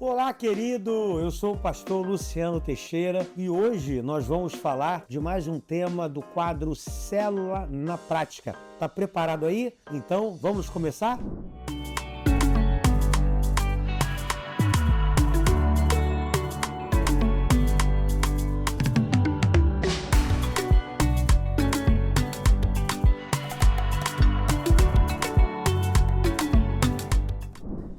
Olá, querido! Eu sou o pastor Luciano Teixeira e hoje nós vamos falar de mais um tema do quadro Célula na Prática. Tá preparado aí? Então, vamos começar?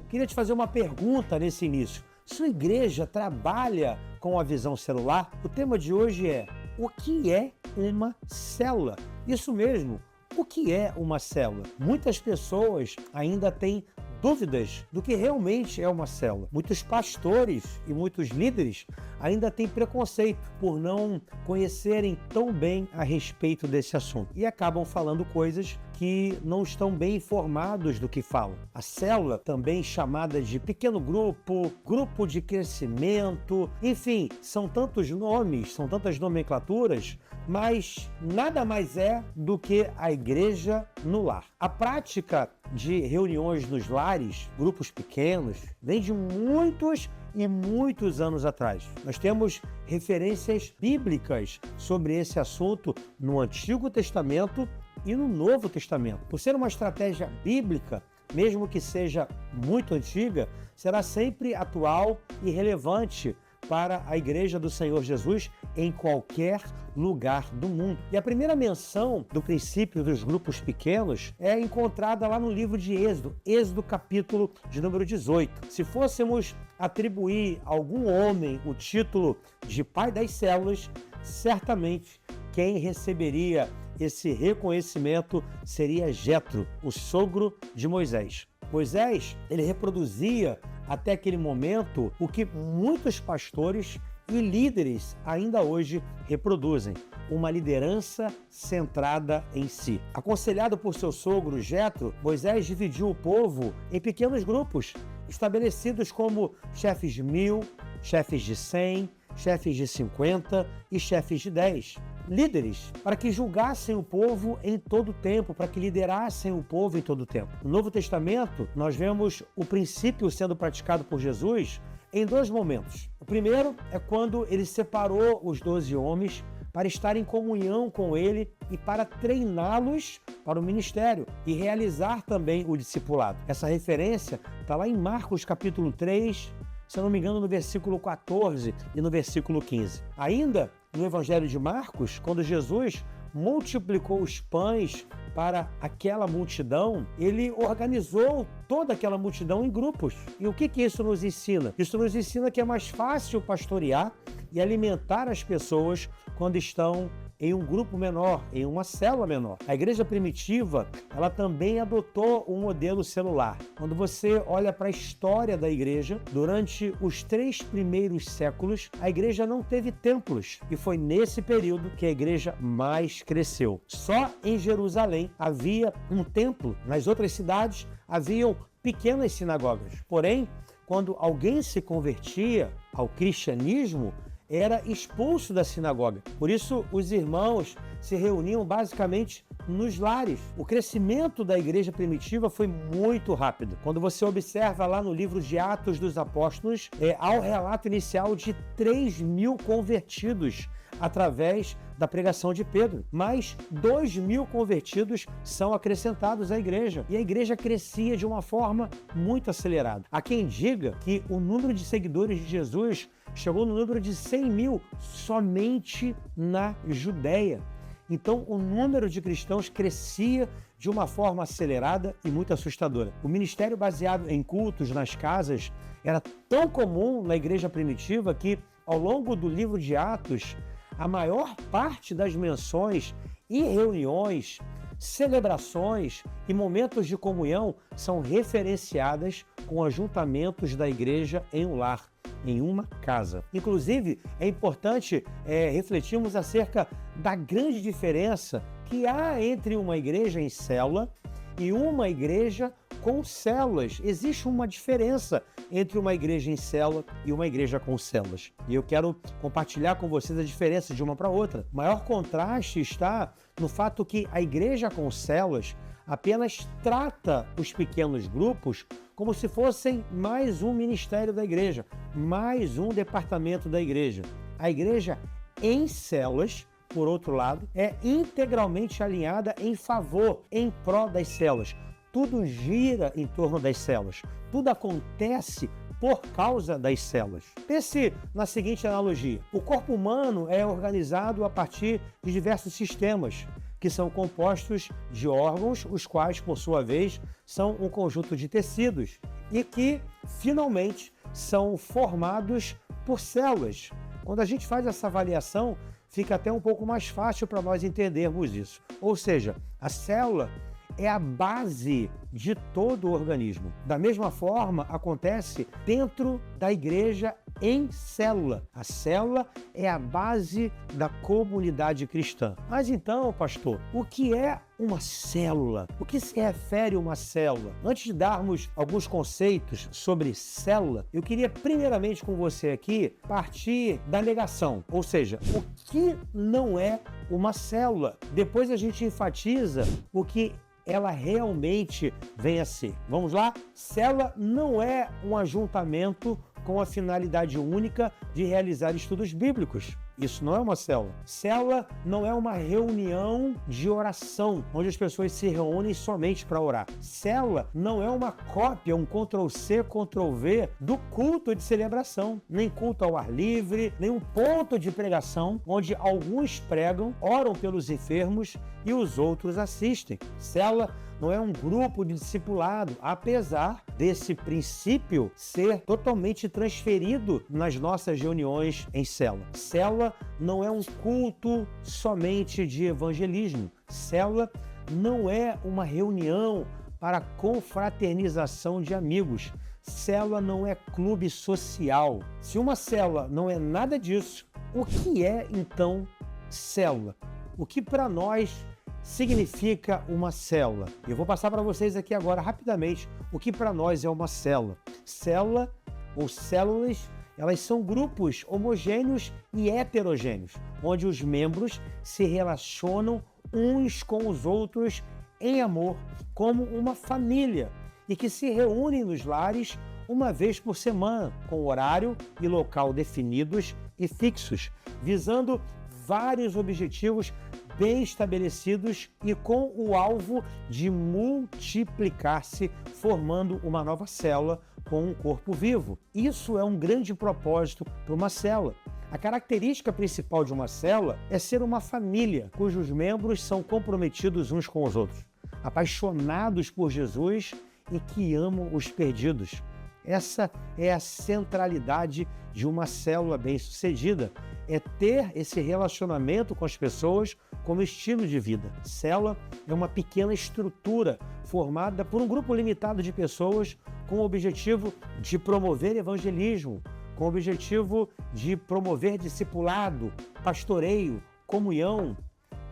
Queria te fazer uma pergunta nesse início. Sua igreja trabalha com a visão celular? O tema de hoje é: o que é uma célula? Isso mesmo, o que é uma célula? Muitas pessoas ainda têm dúvidas do que realmente é uma célula. Muitos pastores e muitos líderes ainda têm preconceito por não conhecerem tão bem a respeito desse assunto e acabam falando coisas que não estão bem informados do que falam. A célula, também chamada de pequeno grupo, grupo de crescimento, enfim, são tantos nomes, são tantas nomenclaturas, mas nada mais é do que a igreja no lar. A prática de reuniões nos lares, grupos pequenos, vem de muitos e muitos anos atrás. Nós temos referências bíblicas sobre esse assunto no Antigo Testamento e no Novo Testamento. Por ser uma estratégia bíblica, mesmo que seja muito antiga, será sempre atual e relevante para a Igreja do Senhor Jesus em qualquer lugar do mundo. E a primeira menção do princípio dos grupos pequenos é encontrada lá no livro de Êxodo capítulo de número 18. Se fôssemos atribuir a algum homem o título de pai das células, certamente quem receberia esse reconhecimento seria Jetro, o sogro de Moisés. Moisés, ele reproduzia até aquele momento o que muitos pastores e líderes ainda hoje reproduzem: uma liderança centrada em si. Aconselhado por seu sogro Jetro, Moisés dividiu o povo em pequenos grupos, estabelecidos como chefes de 1000, chefes de 100, chefes de 50 e chefes de 10. Líderes para que julgassem o povo em todo o tempo, para que liderassem o povo em todo o tempo. No Novo Testamento, nós vemos o princípio sendo praticado por Jesus em dois momentos. O primeiro é quando ele separou os 12 homens para estar em comunhão com ele e para treiná-los para o ministério e realizar também o discipulado. Essa referência está lá em Marcos capítulo 3, se eu não me engano, no versículo 14 e no versículo 15. Ainda no Evangelho de Marcos, quando Jesus multiplicou os pães para aquela multidão, ele organizou toda aquela multidão em grupos. E o que isso nos ensina? Isso nos ensina que é mais fácil pastorear e alimentar as pessoas quando estão em um grupo menor, em uma célula menor. A igreja primitiva, ela também adotou um modelo celular. Quando você olha para a história da igreja, durante os 3 primeiros séculos, a igreja não teve templos. E foi nesse período que a igreja mais cresceu. Só em Jerusalém havia um templo. Nas outras cidades, haviam pequenas sinagogas. Porém, quando alguém se convertia ao cristianismo, era expulso da sinagoga. Por isso, os irmãos se reuniam basicamente nos lares. O crescimento da igreja primitiva foi muito rápido. Quando você observa lá no livro de Atos dos Apóstolos, há o relato inicial de 3.000 convertidos através da pregação de Pedro. Mais 2.000 convertidos são acrescentados à igreja. E a igreja crescia de uma forma muito acelerada. Há quem diga que o número de seguidores de Jesus chegou no número de 100.000 somente na Judéia. Então, o número de cristãos crescia de uma forma acelerada e muito assustadora. O ministério baseado em cultos nas casas era tão comum na igreja primitiva que, ao longo do livro de Atos, a maior parte das menções e reuniões, celebrações e momentos de comunhão são referenciadas com ajuntamentos da igreja em um lar, em uma casa. Inclusive, é importante refletirmos acerca da grande diferença que há entre uma igreja em célula e uma igreja com células. Existe uma diferença entre uma igreja em célula e uma igreja com células. E eu quero compartilhar com vocês a diferença de uma para outra. O maior contraste está no fato que a igreja com células apenas trata os pequenos grupos como se fossem mais um ministério da igreja, mais um departamento da igreja. A igreja em células, por outro lado, é integralmente alinhada em favor, em prol das células. Tudo gira em torno das células, tudo acontece por causa das células. Pense na seguinte analogia: o corpo humano é organizado a partir de diversos sistemas, que são compostos de órgãos, os quais, por sua vez, são um conjunto de tecidos e que, finalmente, são formados por células. Quando a gente faz essa avaliação, fica até um pouco mais fácil para nós entendermos isso. Ou seja, a célula é a base de todo o organismo. Da mesma forma, acontece dentro da igreja em célula. A célula é a base da comunidade cristã. Mas então, pastor, o que é uma célula? O que se refere a uma célula? Antes de darmos alguns conceitos sobre célula, eu queria primeiramente com você aqui partir da negação, ou seja, o que não é uma célula. Depois a gente enfatiza o que ela realmente vem a ser. Vamos lá? Célula não é um ajuntamento com a finalidade única de realizar estudos bíblicos. Isso não é uma célula. Célula não é uma reunião de oração, onde as pessoas se reúnem somente para orar. Célula não é uma cópia, um Ctrl-C, Ctrl-V do culto de celebração, nem culto ao ar livre, nem um ponto de pregação, onde alguns pregam, oram pelos enfermos e os outros assistem. Célula não é um grupo de discipulado, apesar desse princípio ser totalmente transferido nas nossas reuniões em célula. Célula não é um culto somente de evangelismo. Célula não é uma reunião para confraternização de amigos. Célula não é clube social. Se uma célula não é nada disso, o que é então célula? O que para nós significa uma célula? Eu vou passar para vocês aqui agora rapidamente o que para nós é uma célula. Célula ou células, elas são grupos homogêneos e heterogêneos, onde os membros se relacionam uns com os outros em amor, como uma família, e que se reúnem nos lares uma vez por semana, com horário e local definidos e fixos, visando vários objetivos bem estabelecidos e com o alvo de multiplicar-se, formando uma nova célula com um corpo vivo. Isso é um grande propósito para uma célula. A característica principal de uma célula é ser uma família, cujos membros são comprometidos uns com os outros, apaixonados por Jesus e que amam os perdidos. Essa é a centralidade de uma célula bem-sucedida, é ter esse relacionamento com as pessoas como estilo de vida. Célula é uma pequena estrutura formada por um grupo limitado de pessoas com o objetivo de promover evangelismo, com o objetivo de promover discipulado, pastoreio, comunhão,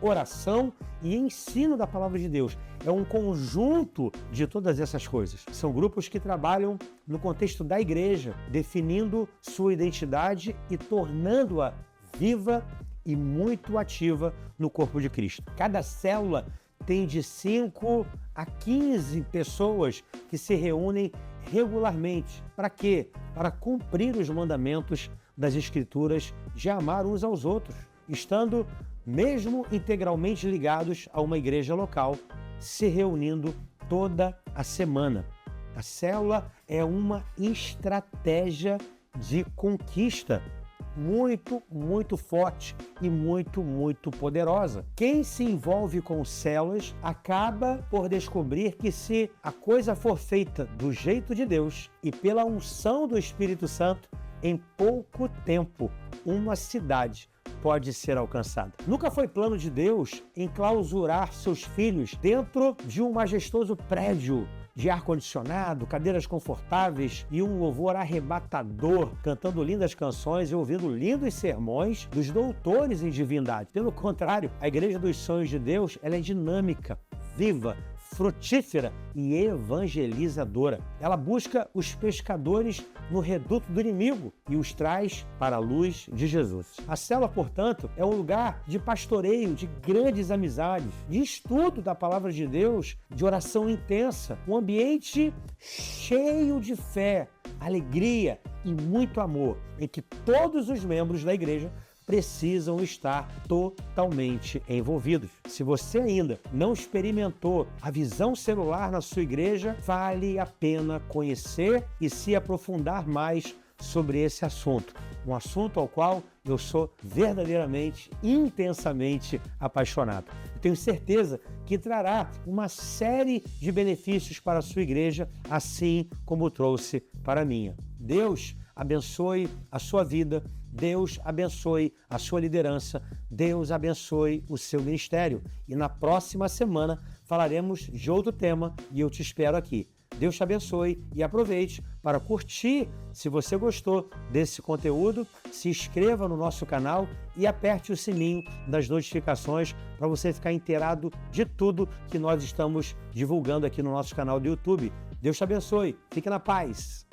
oração e ensino da palavra de Deus. É um conjunto de todas essas coisas. São grupos que trabalham no contexto da igreja, definindo sua identidade e tornando-a viva e muito ativa no corpo de Cristo. Cada célula tem de 5 a 15 pessoas que se reúnem regularmente. Para quê? Para cumprir os mandamentos das Escrituras de amar uns aos outros, estando mesmo integralmente ligados a uma igreja local, se reunindo toda a semana. A célula é uma estratégia de conquista muito forte e muito poderosa. Quem se envolve com células acaba por descobrir que se a coisa for feita do jeito de Deus e pela unção do Espírito Santo, em pouco tempo, uma cidade pode ser alcançada. Nunca foi plano de Deus enclausurar seus filhos dentro de um majestoso prédio de ar-condicionado, cadeiras confortáveis e um louvor arrebatador, cantando lindas canções e ouvindo lindos sermões dos doutores em divindade. Pelo contrário, a Igreja dos Sonhos de Deus, ela é dinâmica, viva, frutífera e evangelizadora. Ela busca os pescadores no reduto do inimigo e os traz para a luz de Jesus. A célula, portanto, é um lugar de pastoreio, de grandes amizades, de estudo da palavra de Deus, de oração intensa, um ambiente cheio de fé, alegria e muito amor, em que todos os membros da igreja precisam estar totalmente envolvidos. Se você ainda não experimentou a visão celular na sua igreja, vale a pena conhecer e se aprofundar mais sobre esse assunto. Um assunto ao qual eu sou verdadeiramente, intensamente apaixonado. Eu tenho certeza que trará uma série de benefícios para a sua igreja, assim como trouxe para a minha. Deus abençoe a sua vida, Deus abençoe a sua liderança, Deus abençoe o seu ministério. E na próxima semana falaremos de outro tema e eu te espero aqui. Deus te abençoe e aproveite para curtir. Se você gostou desse conteúdo, se inscreva no nosso canal e aperte o sininho das notificações para você ficar inteirado de tudo que nós estamos divulgando aqui no nosso canal do YouTube. Deus te abençoe. Fique na paz.